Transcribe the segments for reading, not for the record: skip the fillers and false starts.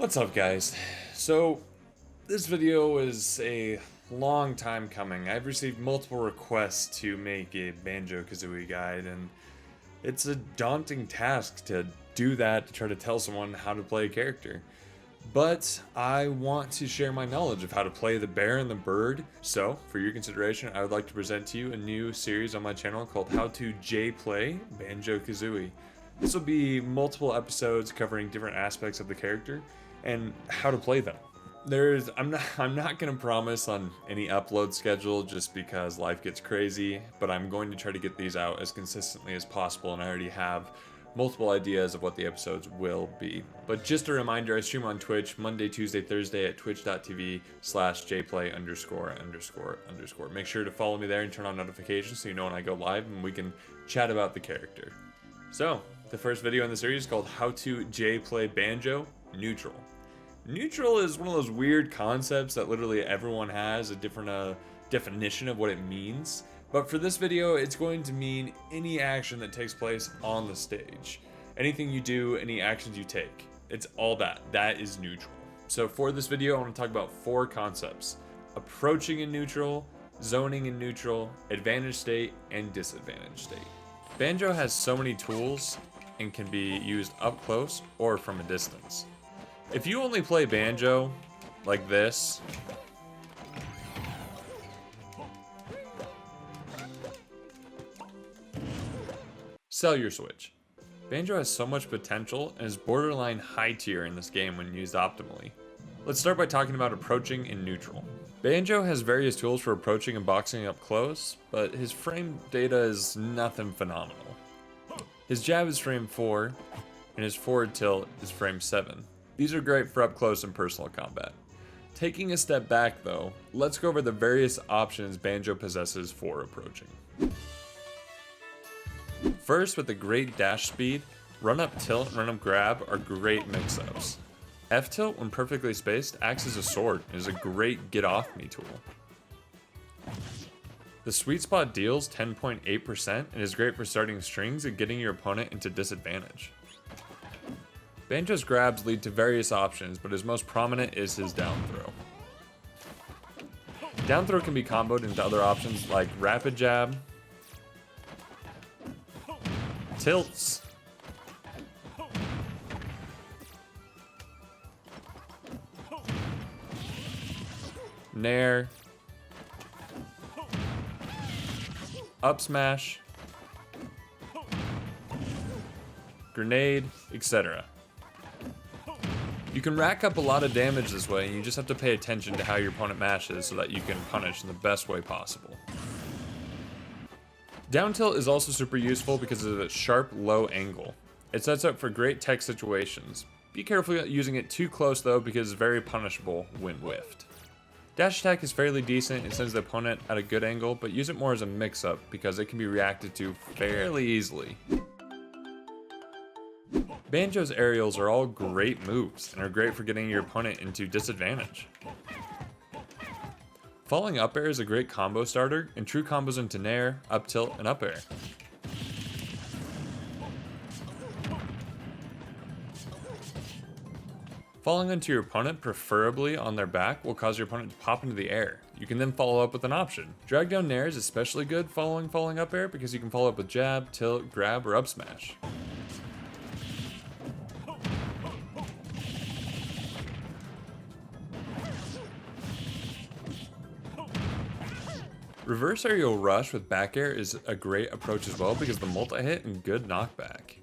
What's up, guys? So this video is a long time coming. I've received multiple requests to make a Banjo Kazooie guide, and it's a daunting task to do that, to try to tell someone how to play a character. But I want to share my knowledge of how to play the bear and the bird. So for your consideration, I would like to present to you a new series on my channel called How to JPlay Banjo Kazooie. This will be multiple episodes covering different aspects of the character and how to play them. I'm not gonna promise on any upload schedule just because life gets crazy, but I'm going to try to get these out as consistently as possible, and I already have multiple ideas of what the episodes will be. But just a reminder, I stream on Twitch Monday, Tuesday, Thursday at twitch.tv/jplay____. Make sure to follow me there and turn on notifications so you know when I go live and we can chat about the character. So, the first video in the series is called How to JPlay Banjo Neutral. Neutral is one of those weird concepts that literally everyone has a different definition of what it means. But for this video, it's going to mean any action that takes place on the stage. Anything you do, any actions you take. It's all that. That is neutral. So for this video, I want to talk about 4 concepts. Approaching in neutral, zoning in neutral, advantage state, and disadvantage state. Banjo has so many tools and can be used up close or from a distance. If you only play Banjo like this, sell your Switch. Banjo has so much potential and is borderline high tier in this game when used optimally. Let's start by talking about approaching in neutral. Banjo has various tools for approaching and boxing up close, but his frame data is nothing phenomenal. His jab is frame 4, and his forward tilt is frame 7. These are great for up close and personal combat. Taking a step back though, let's go over the various options Banjo possesses for approaching. First, with the great dash speed, run up tilt and run up grab are great mix-ups. F tilt, when perfectly spaced, acts as a sword and is a great get off me tool. The sweet spot deals 10.8% and is great for starting strings and getting your opponent into disadvantage. Banjo's grabs lead to various options, but his most prominent is his down throw. Down throw can be comboed into other options like rapid jab, tilts, nair, up smash, grenade, etc. You can rack up a lot of damage this way, and you just have to pay attention to how your opponent mashes so that you can punish in the best way possible. Down tilt is also super useful because of its sharp, low angle. It sets up for great tech situations. Be careful using it too close though, because it's very punishable when whiffed. Dash attack is fairly decent and sends the opponent at a good angle, but use it more as a mix-up because it can be reacted to fairly easily. Banjo's aerials are all great moves and are great for getting your opponent into disadvantage. Falling up air is a great combo starter and true combos into nair, up tilt, and up air. Falling onto your opponent, preferably on their back, will cause your opponent to pop into the air. You can then follow up with an option. Drag down nair is especially good following falling up air because you can follow up with jab, tilt, grab, or up smash. Reverse aerial rush with back air is a great approach as well because of the multi-hit and good knockback.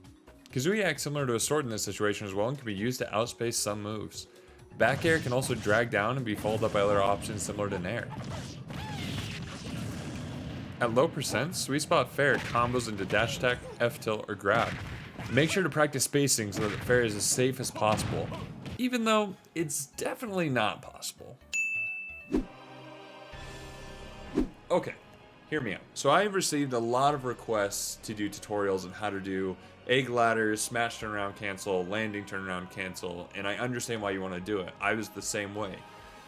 Kazooie acts similar to a sword in this situation as well and can be used to outspace some moves. Back air can also drag down and be followed up by other options similar to nair. At low percent, sweet spot fair combos into dash attack, F tilt, or grab. Make sure to practice spacing so that fair is as safe as possible, even though it's definitely not possible. Okay, hear me out. So I've received a lot of requests to do tutorials on how to do egg ladders, smash turnaround cancel, landing turnaround cancel, and I understand why you want to do it. I was the same way.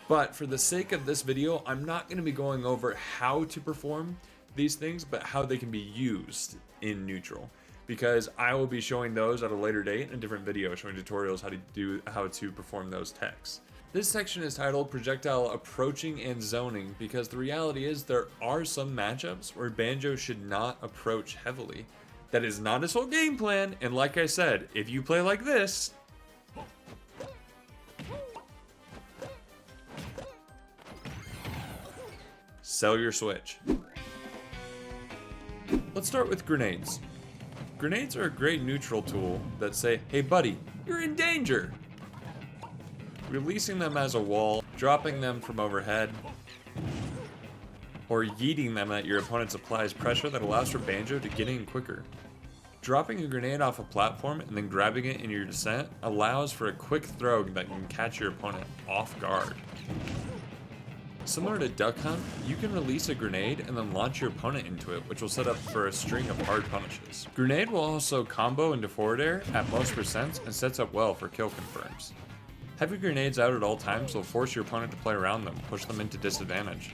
But for the sake of this video, I'm not going to be going over how to perform these things, but how they can be used in neutral. because I will be showing those at a later date in a different video, showing tutorials how to perform those techs. This section is titled Projectile Approaching and Zoning because the reality is there are some matchups where Banjo should not approach heavily. That is not his whole game plan, and like I said, if you play like this, sell your Switch. Let's start with grenades. Grenades are a great neutral tool that say, hey buddy, you're in danger. Releasing them as a wall, dropping them from overhead, or yeeting them at your opponent applies pressure that allows for Banjo to get in quicker. Dropping a grenade off a platform and then grabbing it in your descent allows for a quick throw that can catch your opponent off guard. Similar to Duck Hunt, you can release a grenade and then launch your opponent into it, which will set up for a string of hard punishes. Grenade will also combo into forward air at most percents and sets up well for kill confirms. Heavy grenades out at all times will force your opponent to play around them, push them into disadvantage.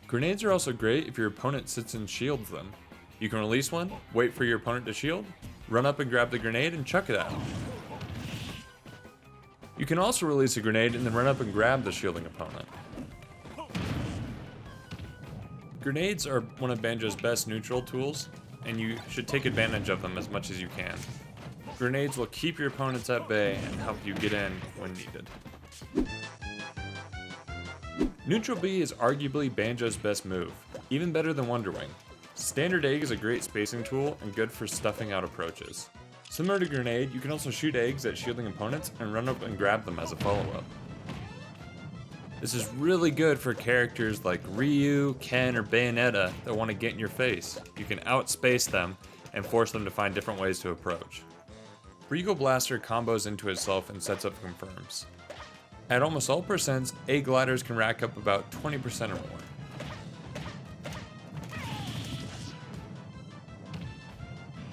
Grenades are also great if your opponent sits and shields them. You can release one, wait for your opponent to shield, run up and grab the grenade and chuck it at them. You can also release a grenade and then run up and grab the shielding opponent. Grenades are one of Banjo's best neutral tools, and you should take advantage of them as much as you can. Grenades will keep your opponents at bay and help you get in when needed. Neutral B is arguably Banjo's best move, even better than Wonder Wing. Standard egg is a great spacing tool and good for stuffing out approaches. Similar to grenade, you can also shoot eggs at shielding opponents and run up and grab them as a follow-up. This is really good for characters like Ryu, Ken, or Bayonetta that want to get in your face. You can outspace them and force them to find different ways to approach. Regal Blaster combos into itself and sets up confirms. At almost all percents, egg gliders can rack up about 20% or more.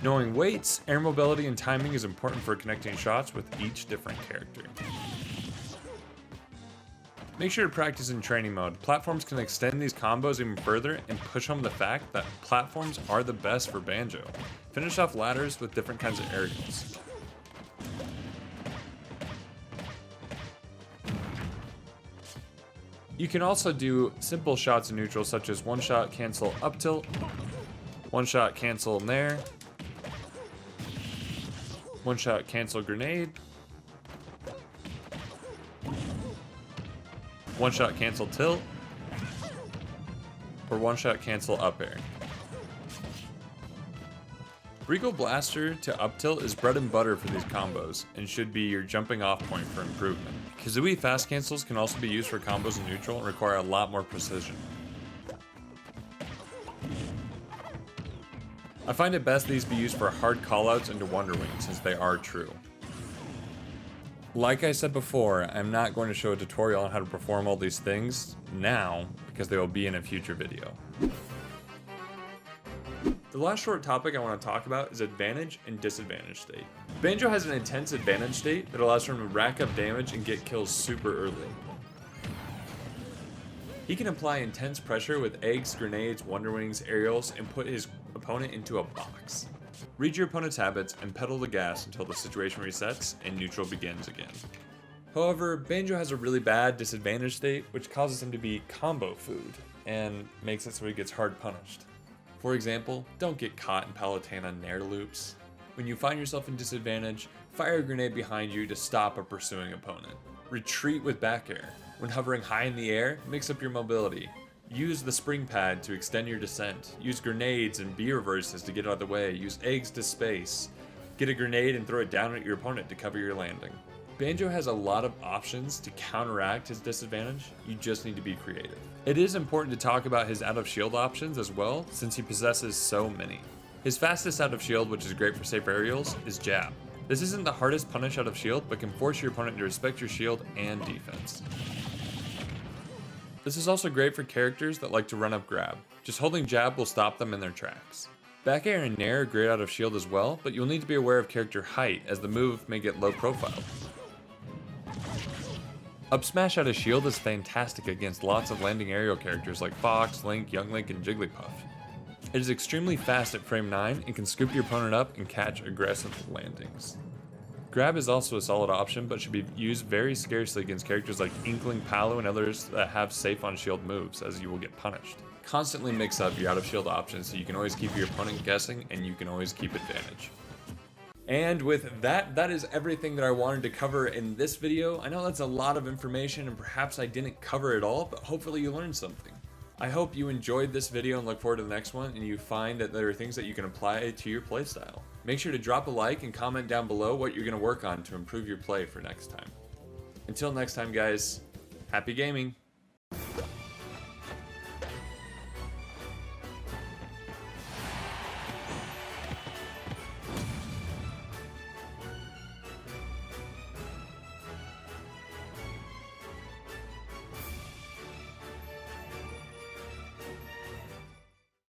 Knowing weights, air mobility, and timing is important for connecting shots with each different character. Make sure to practice in training mode. Platforms can extend these combos even further and push home the fact that platforms are the best for Banjo. Finish off ladders with different kinds of aerials. You can also do simple shots in neutral such as one shot cancel up tilt, one shot cancel nair, one shot cancel grenade, one shot cancel tilt, or one shot cancel up air. Regal Blaster to up tilt is bread and butter for these combos and should be your jumping off point for improvement. Kazooie fast cancels can also be used for combos in neutral and require a lot more precision. I find it best these be used for hard callouts into Wonder Wing since they are true. Like I said before, I'm not going to show a tutorial on how to perform all these things now because they will be in a future video. The last short topic I want to talk about is advantage and disadvantage state. Banjo has an intense advantage state that allows for him to rack up damage and get kills super early. He can apply intense pressure with eggs, grenades, Wonder Wings, aerials, and put his opponent into a box. Read your opponent's habits and pedal the gas until the situation resets and neutral begins again. However, Banjo has a really bad disadvantage state which causes him to be combo food and makes it so he gets hard punished. For example, don't get caught in Palutena nair loops. When you find yourself in disadvantage, fire a grenade behind you to stop a pursuing opponent. Retreat with back air. When hovering high in the air, mix up your mobility. Use the spring pad to extend your descent. Use grenades and B reverses to get out of the way. Use eggs to space. Get a grenade and throw it down at your opponent to cover your landing. Banjo has a lot of options to counteract his disadvantage, you just need to be creative. It is important to talk about his out of shield options as well, since he possesses so many. His fastest out of shield, which is great for safe aerials, is jab. This isn't the hardest punish out of shield, but can force your opponent to respect your shield and defense. This is also great for characters that like to run up grab. Just holding jab will stop them in their tracks. Back air and nair are great out of shield as well, but you'll need to be aware of character height as the move may get low profile. Up smash out of shield is fantastic against lots of landing aerial characters like Fox, Link, Young Link, and Jigglypuff. It is extremely fast at frame 9 and can scoop your opponent up and catch aggressive landings. Grab is also a solid option, but should be used very scarcely against characters like Inkling, Palu, and others that have safe on shield moves, as you will get punished. Constantly mix up your out of shield options so you can always keep your opponent guessing and you can always keep advantage. And with that, that is everything that I wanted to cover in this video. I know that's a lot of information and perhaps I didn't cover it all, but hopefully you learned something. I hope you enjoyed this video and look forward to the next one and you find that there are things that you can apply to your playstyle. Make sure to drop a like and comment down below what you're going to work on to improve your play for next time. Until next time guys, happy gaming!